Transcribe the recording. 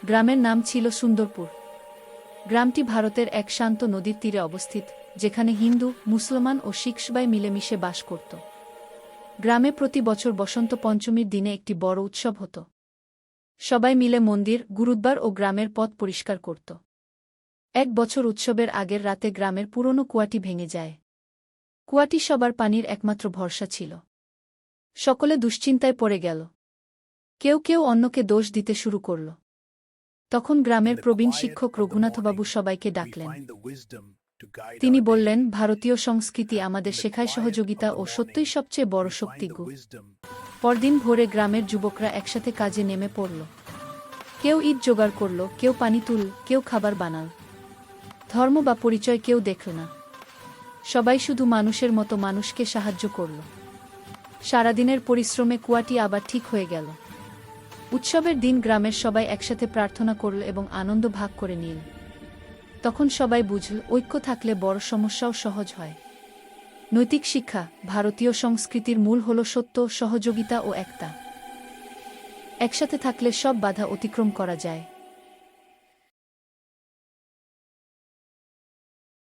গ্রামের নাম ছিল সুন্দরপুর। গ্রামটি ভারতের এক শান্ত নদীর তীরে অবস্থিত, যেখানে হিন্দু, মুসলমান ও শিখ সবাই মিলেমিশে বাস করত। গ্রামে প্রতি বছর বসন্ত পঞ্চমীর দিনে একটি বড় উৎসব হতো। সবাই মিলে মন্দির, গুরুদ্বার ও গ্রামের পথ পরিষ্কার করত। এক বছর উৎসবের আগের রাতে গ্রামের পুরনো কুয়াটি ভেঙে যায়। কুয়াটি সবার পানির একমাত্র ভরসা ছিল। সকলে দুশ্চিন্তায় পড়ে গেল। কেউ কেউ অন্যকে দোষ দিতে শুরু করল। তখন গ্রামের প্রবীণ শিক্ষক রঘুনাথবাবু সবাইকে ডাকলেন। তিনি বললেন, ভারতীয় সংস্কৃতি আমাদের শেখায় সহযোগিতা ও সত্যই সবচেয়ে বড় শক্তি। পরদিন ভোরে গ্রামের যুবকরা একসাথে কাজে নেমে পড়ল। কেউ ইট জোগাড় করল, কেউ পানি তুলল, কেউ খাবার বানাল। ধর্ম বা পরিচয় কেউ দেখল না। সবাই শুধু মানুষের মতো মানুষকে সাহায্য করল। সারাদিনের পরিশ্রমে কুয়াটি আবার ঠিক হয়ে গেল। উৎসবের দিন গ্রামের সবাই একসাথে প্রার্থনা করল এবং আনন্দ ভাগ করে নিল। তখন সবাই বুঝল, ঐক্য থাকলে বড় সমস্যাও সহজ হয়। নৈতিক শিক্ষা: ভারতীয় সংস্কৃতির মূল হল সত্য, সহযোগিতা ও একতা। একসাথে থাকলে সব বাধা অতিক্রম করা যায়।